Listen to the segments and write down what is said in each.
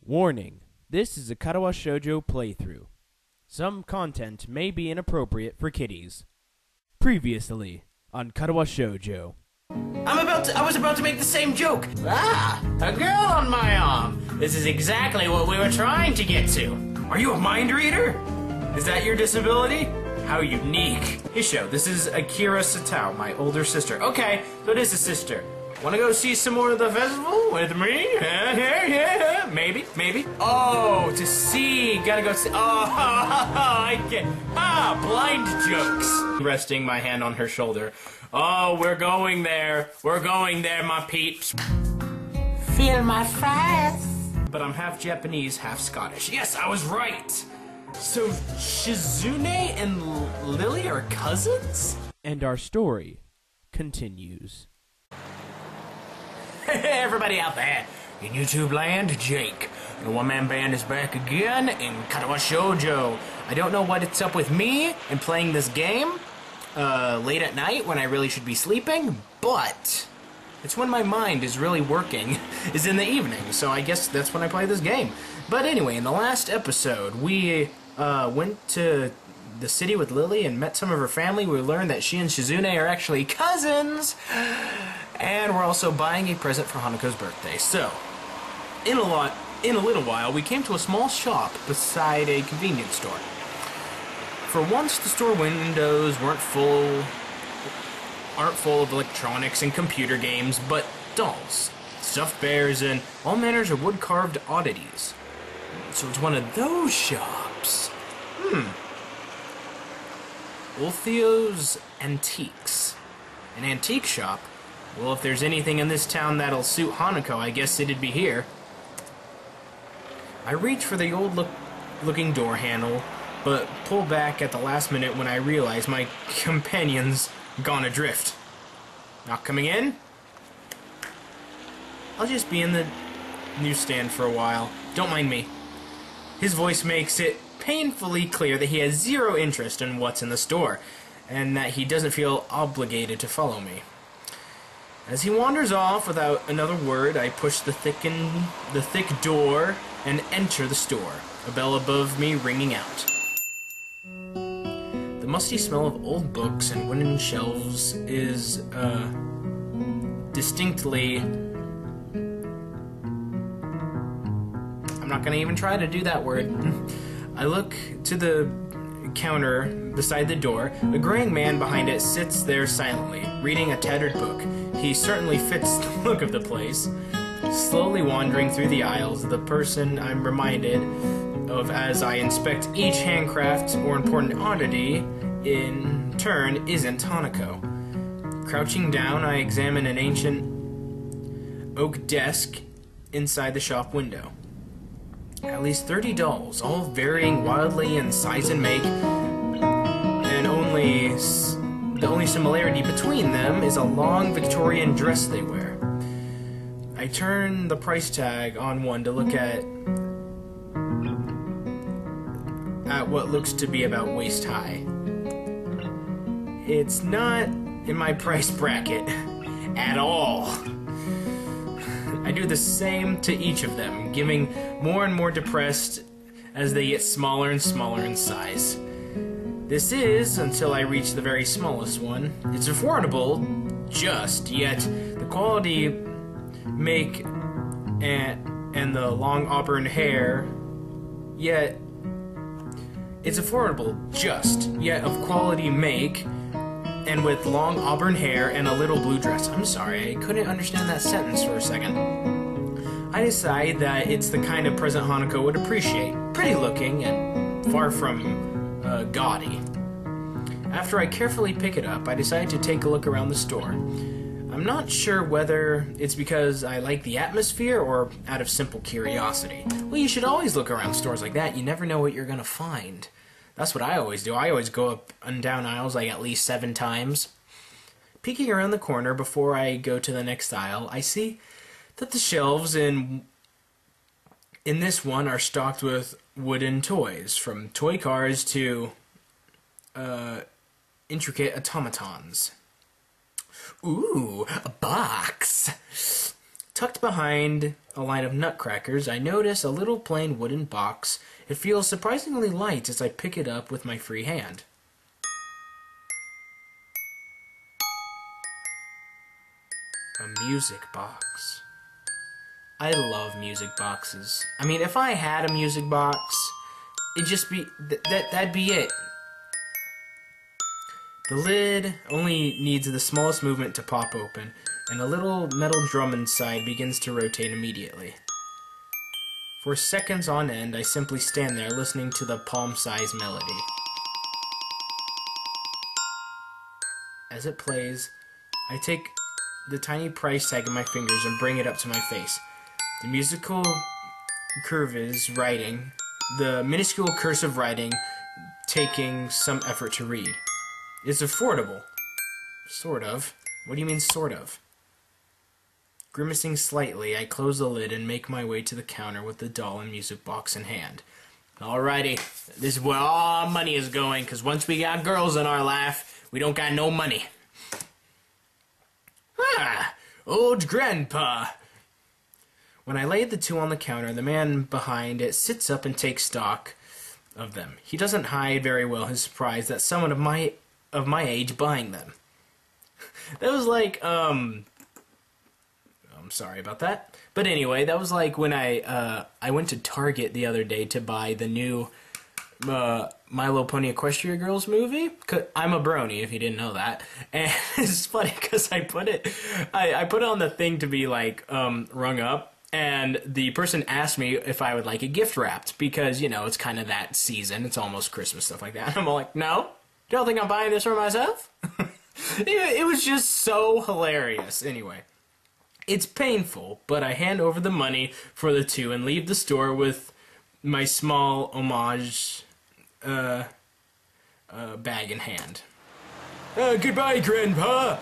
Warning: this is a Katawa Shoujo playthrough. Some content may be inappropriate for kiddies. Previously on Katawa Shoujo. I was about to make the same joke. Ah, a girl on my arm. This is exactly what we were trying to get to. Are you a mind reader? Is that your disability? How unique. Hisho, this is Akira Satao, my older sister. Okay, so it is a sister. Wanna go see some more of the festival with me? Maybe. Oh, to see. Gotta go see. Oh, I get. Blind jokes. Resting my hand on her shoulder. Oh, we're going there. We're going there, my peeps. Feel my fries. But I'm half Japanese, half Scottish. Yes, I was right. So Shizune and Lilly are cousins? And our story continues. Hey, everybody out there in YouTube land, Jake. The OneManBand is back again in Katawa Shoujo. I don't know what it's up with me and playing this game late at night when I really should be sleeping, but it's when my mind is really working, is in the evening, so I guess that's when I play this game. But anyway, in the last episode, we went to the city with Lilly and met some of her family. We learned that she and Shizune are actually cousins, and we're also buying a present for Hanako's birthday. So, in a little while, we came to a small shop beside a convenience store. For once, the store windows aren't full of electronics and computer games, but dolls, stuffed bears, and all manners of wood-carved oddities. So it's one of those shops. Ulthio's Antiques. An antique shop? Well, if there's anything in this town that'll suit Hanako, I guess it'd be here. I reach for the old-looking door handle, but pull back at the last minute when I realize my companion's gone adrift. Not coming in? I'll just be in the newsstand for a while. Don't mind me. His voice makes it painfully clear that he has zero interest in what's in the store, and that he doesn't feel obligated to follow me. As he wanders off without another word, I push the thick door and enter the store, a bell above me ringing out. The musty smell of old books and wooden shelves is, distinctly... I'm not gonna even try to do that word. I look to the counter beside the door. A graying man behind it sits there silently, reading a tattered book. He certainly fits the look of the place. Slowly wandering through the aisles, the person I'm reminded of as I inspect each handcraft or important oddity in turn isn't Hanako. Crouching down, I examine an ancient oak desk inside the shop window. At least 30 dolls, all varying wildly in size and make, and the only similarity between them is a long Victorian dress they wear. I turn the price tag on one to look at what looks to be about waist high. It's not in my price bracket at all. I do the same to each of them, giving more and more depressed as they get smaller and smaller in size. This is until I reach the very smallest one. It's affordable, yet the quality make and the long auburn hair, yet it's affordable, yet of quality make, and with long auburn hair and a little blue dress. I'm sorry, I couldn't understand that sentence for a second. I decide that it's the kind of present Hanako would appreciate. Pretty looking and far from gaudy. After I carefully pick it up, I decide to take a look around the store. I'm not sure whether it's because I like the atmosphere or out of simple curiosity. Well, you should always look around stores like that. You never know what you're gonna find. That's what I always do. I always go up and down aisles like at least 7 times. Peeking around the corner before I go to the next aisle, I see that the shelves in this one are stocked with wooden toys, from toy cars to intricate automatons. Ooh, a box! Tucked behind a line of nutcrackers, I notice a little plain wooden box. It feels surprisingly light as I pick it up with my free hand. A music box. I love music boxes. I mean, if I had a music box, it'd just be... that'd be it. The lid only needs the smallest movement to pop open, and a little metal drum inside begins to rotate immediately. For seconds on end, I simply stand there listening to the palm-sized melody. As it plays, I take the tiny price tag in my fingers and bring it up to my face. The musical cursive writing, the minuscule cursive writing, taking some effort to read. It's affordable. Sort of. What do you mean, sort of? Grimacing slightly, I close the lid and make my way to the counter with the doll and music box in hand. Alrighty, this is where all our money is going, because once we got girls in our life, we don't got no money. Ah, old grandpa. When I lay the two on the counter, the man behind it sits up and takes stock of them. He doesn't hide very well his surprise that someone of my age buying them. That was like, I'm sorry about that. But anyway, that was like when I went to Target the other day to buy the new My Little Pony Equestria Girls movie. I'm a brony, if you didn't know that. And it's funny because I put it on the thing to be like rung up. And the person asked me if I would like it gift wrapped because, you know, it's kind of that season. It's almost Christmas, stuff like that. And I'm all like, no, don't think I'm buying this for myself? It was just so hilarious. Anyway, it's painful, but I hand over the money for the two and leave the store with my small homage bag in hand. Goodbye, Grandpa!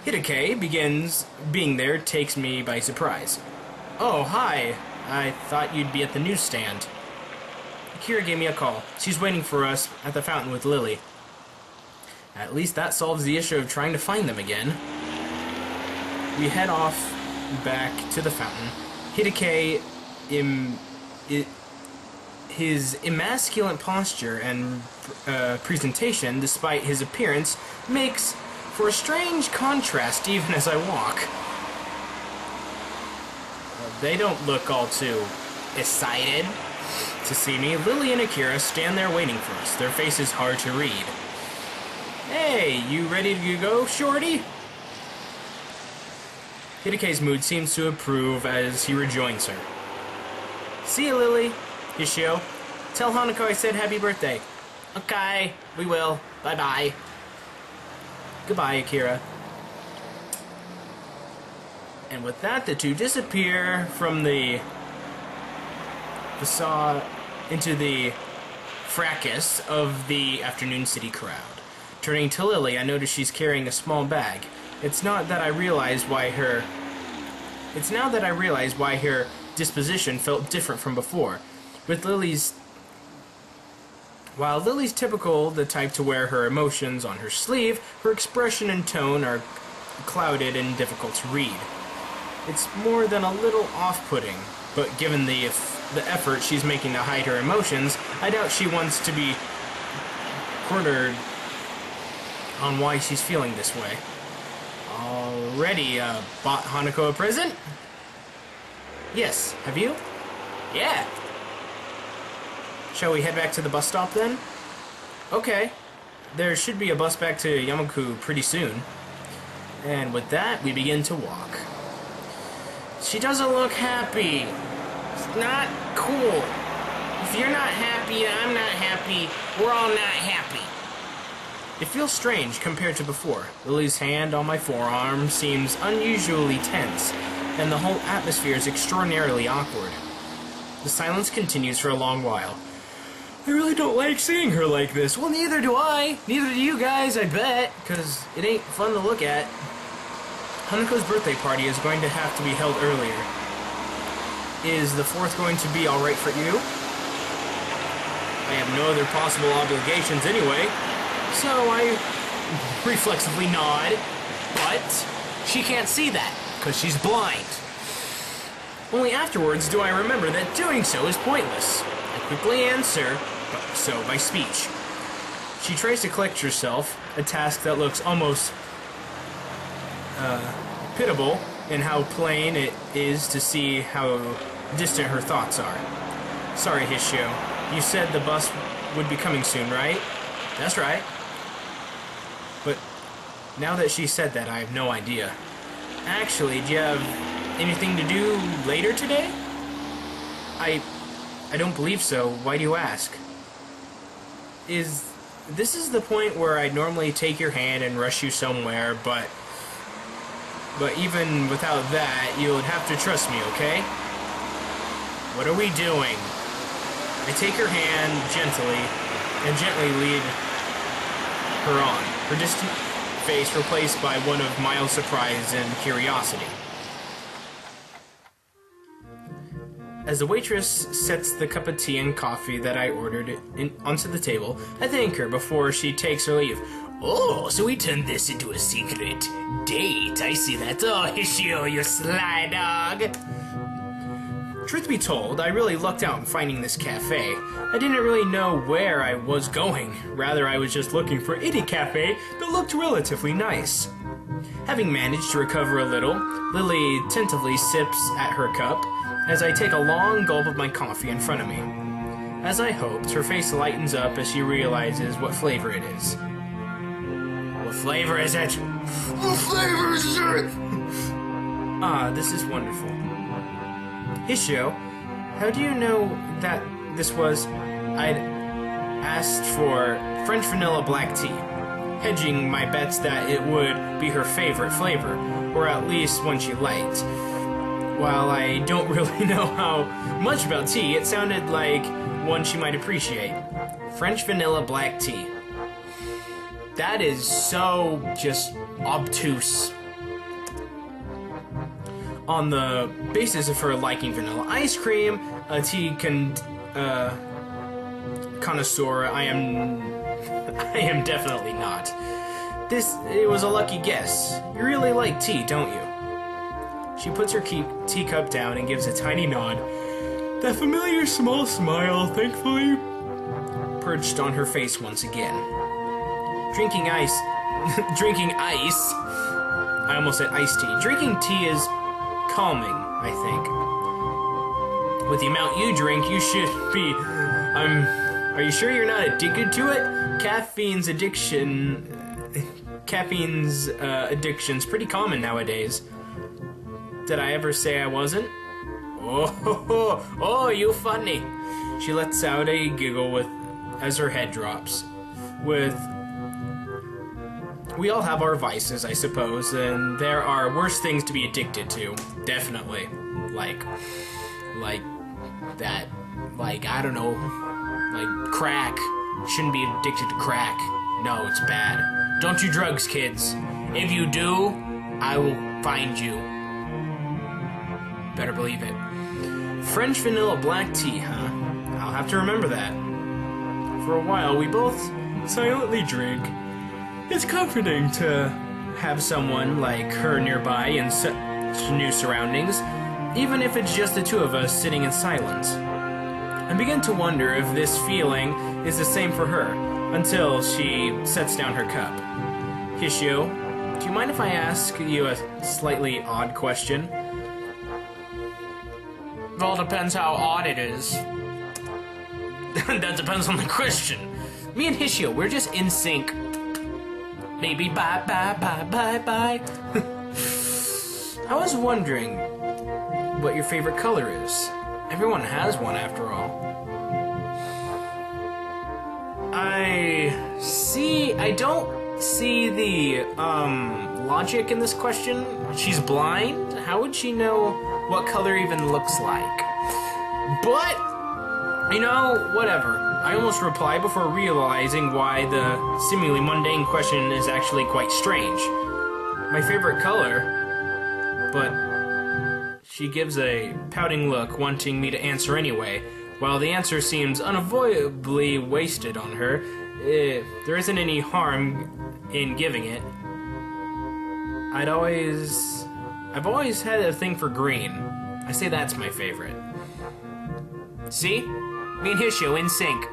Hideki begins being there takes me by surprise. Oh, hi. I thought you'd be at the newsstand. Akira gave me a call. She's waiting for us at the fountain with Lilly. At least that solves the issue of trying to find them again. We head off back to the fountain. Hideki, his emasculate posture and presentation, despite his appearance, makes for a strange contrast even as I walk. They don't look all too excited to see me. Lilly and Akira stand there waiting for us, their faces hard to read. Hey, you ready to go, shorty? Hideki's mood seems to improve as he rejoins her. See you, Lilly. Hishio. Tell Hanako I said happy birthday. Okay, we will. Bye-bye. Goodbye, Akira. And with that, the two disappear from the facade into the fracas of the afternoon city crowd. Turning to Lilly, I notice she's carrying a small bag. It's now that I realize why her disposition felt different from before. While Lily's typical, the type to wear her emotions on her sleeve, her expression and tone are clouded and difficult to read. It's more than a little off-putting, but given the effort she's making to hide her emotions, I doubt she wants to be cornered on why she's feeling this way. Already bought Hanako a present? Yes, have you? Yeah. Shall we head back to the bus stop then? Okay. There should be a bus back to Yamaku pretty soon. And with that, we begin to walk. She doesn't look happy. It's not cool. If you're not happy, I'm not happy. We're all not happy. It feels strange compared to before. Lily's hand on my forearm seems unusually tense, and the whole atmosphere is extraordinarily awkward. The silence continues for a long while. I really don't like seeing her like this. Well, neither do I. Neither do you guys, I bet, because it ain't fun to look at. Hanako's birthday party is going to have to be held earlier. Is the 4th going to be alright for you? I have no other possible obligations anyway. So I reflexively nod, but she can't see that, because she's blind. Only afterwards do I remember that doing so is pointless. I quickly answer, so by speech. She tries to collect herself, a task that looks almost pitiable in how plain it is to see how distant her thoughts are. Sorry, Hishio. You said the bus would be coming soon, right? That's right. But now that she said that, I have no idea. Actually, do you have anything to do later today? I don't believe so. Why do you ask? This is the point where I'd normally take your hand and rush you somewhere, but even without that, you'll have to trust me, okay? What are we doing? I take her hand gently and gently lead her on, her distant face replaced by one of mild surprise and curiosity. As the waitress sets the cup of tea and coffee that I ordered onto the table, I thank her before she takes her leave. Oh, so we turned this into a secret date. I see that. Oh, Hishio, you sly dog. Truth be told, I really lucked out in finding this cafe. I didn't really know where I was going. Rather, I was just looking for any cafe that looked relatively nice. Having managed to recover a little, Lilly tentatively sips at her cup as I take a long gulp of my coffee in front of me. As I hoped, her face lightens up as she realizes what flavor it is. What flavor is it? What flavor is it? Ah, this is wonderful. Hishio, how do you know that this was? I'd asked for French vanilla black tea, hedging my bets that it would be her favorite flavor, or at least one she liked. While I don't really know how much about tea, it sounded like one she might appreciate. French vanilla black tea. That is so just obtuse. On the basis of her liking vanilla ice cream, a tea connoisseur, I am definitely not. It was a lucky guess. You really like tea, don't you? She puts her teacup down and gives a tiny nod. That familiar small smile, thankfully, perched on her face once again. Drinking ice. I almost said iced tea. Drinking tea is calming, I think. With the amount you drink, you should be. Are you sure you're not addicted to it? Caffeine's addiction's pretty common nowadays. Did I ever say I wasn't? Oh, you funny. She lets out a giggle as her head drops. We all have our vices, I suppose, and there are worse things to be addicted to. Definitely. Like that. Like, I don't know. Like crack. Shouldn't be addicted to crack. No, it's bad. Don't do drugs, kids. If you do, I will find you. Better believe it. French vanilla black tea, huh? I'll have to remember that. For a while, we both silently drink. It's comforting to have someone like her nearby in such new surroundings, even if it's just the two of us sitting in silence. I begin to wonder if this feeling is the same for her, until she sets down her cup. Hishio, do you mind if I ask you a slightly odd question? It all depends how odd it is. That depends on the question. Me and Hishio, we're just in sync. Maybe bye. I was wondering what your favorite color is. Everyone has one after all. I don't see the logic in this question. She's blind. How would she know what color even looks like? But, whatever. I almost replied before realizing why the seemingly mundane question is actually quite strange. My favorite color, but she gives a pouting look, wanting me to answer anyway. While the answer seems unavoidably wasted on her, there isn't any harm in giving it. I've always had a thing for green. I say that's my favorite. See? Me and Hishio in sync.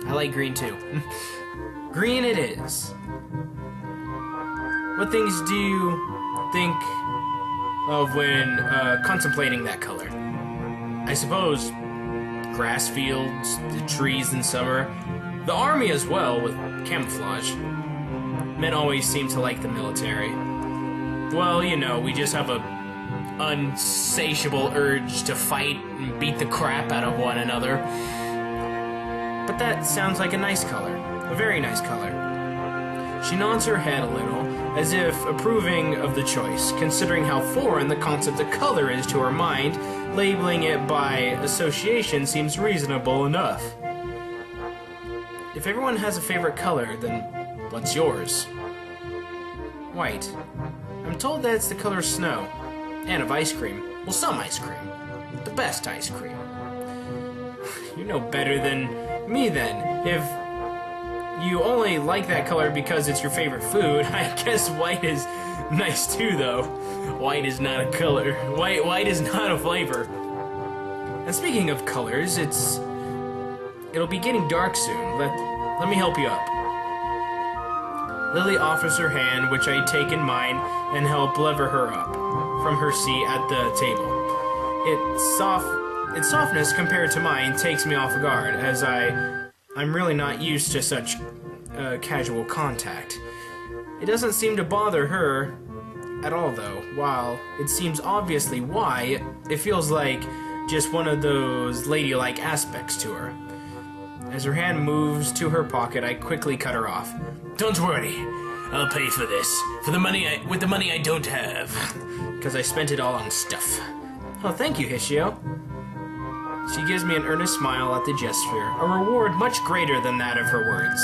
I like green too. Green it is. What things do you think of when contemplating that color? I suppose grass fields, the trees in summer, the army as well with camouflage. Men always seem to like the military. Well, you know, we just have a unsatiable urge to fight and beat the crap out of one another. But that sounds like a nice color. A very nice color. She nods her head a little, as if approving of the choice, considering how foreign the concept of color is to her mind. Labeling it by association seems reasonable enough. If everyone has a favorite color, then what's yours? White. I'm told that it's the color of snow. And of ice cream. Well, some ice cream. The best ice cream. You know better than me then. If you only like that color because it's your favorite food, I guess white is nice too, though. White is not a color. White is not a flavor. And speaking of colors, it'll be getting dark soon. Let me help you up. Lilly offers her hand, which I take in mine and help lever her up from her seat at the table. Its softness compared to mine takes me off guard, as I'm really not used to such casual contact. It doesn't seem to bother her at all, though. While it seems obviously why, it feels like just one of those ladylike aspects to her. As her hand moves to her pocket, I quickly cut her off. Don't worry, I'll pay for this. With the money I don't have. Because I spent it all on stuff. Oh, thank you, Hishio. She gives me an earnest smile at the gesture, a reward much greater than that of her words.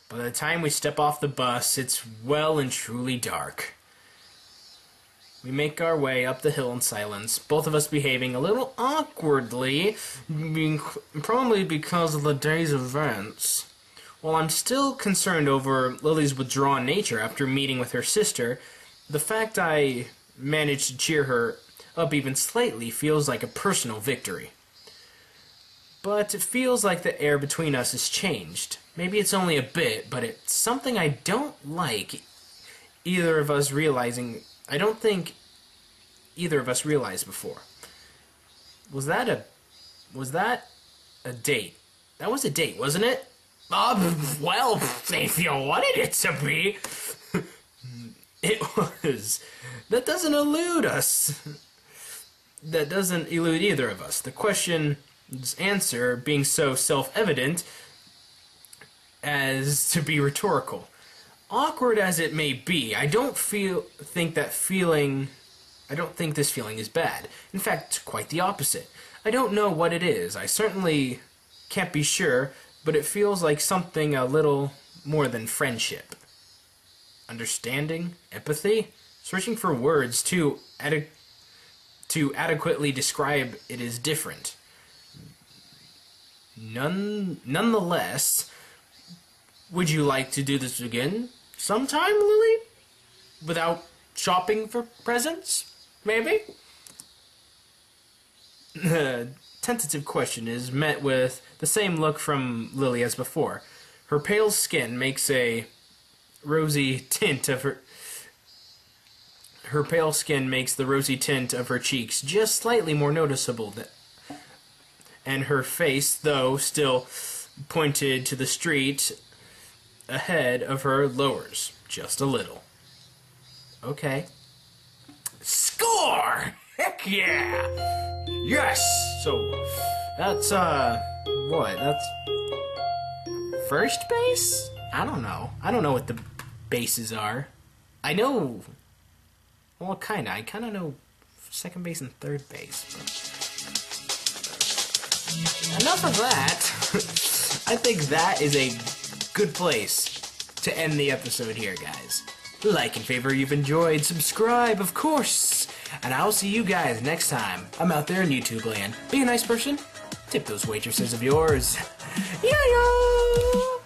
By the time we step off the bus, it's well and truly dark. We make our way up the hill in silence, both of us behaving a little awkwardly, probably because of the day's events. While I'm still concerned over Lily's withdrawn nature after meeting with her sister, the fact I managed to cheer her up even slightly feels like a personal victory. But it feels like the air between us has changed. Maybe it's only a bit, but it's something I don't like either of us realizing. I don't think either of us realized before. Was that a date? That was a date, wasn't it? Well, if you wanted it to be. It was. That doesn't elude us. That doesn't elude either of us. The question's answer being so self-evident as to be rhetorical. Awkward as it may be, I don't think this feeling is bad. In fact, quite the opposite. I don't know what it is. I certainly can't be sure, but it feels like something a little more than friendship. Understanding? Empathy? Searching for words to adequately describe it is different. Nonetheless, would you like to do this again sometime, Lily? Without shopping for presents? Maybe? The tentative question is met with the same look from Lily as before. Her pale skin makes a rosy tint of her the rosy tint of her cheeks just slightly more noticeable, and her face, though still pointed to the street ahead of her, lowers just a little. Okay. Score! Heck yeah! Yes! So, that's, what? That's first base? I don't know. I don't know what the bases are. I know, well, kinda. I kinda know second base and third base. But enough of that. I think that is a good place to end the episode here, guys. Like and favor you've enjoyed, subscribe, of course, and I'll see you guys next time. I'm out there in YouTube land. Be a nice person. Tip those waitresses of yours. Yo-yo!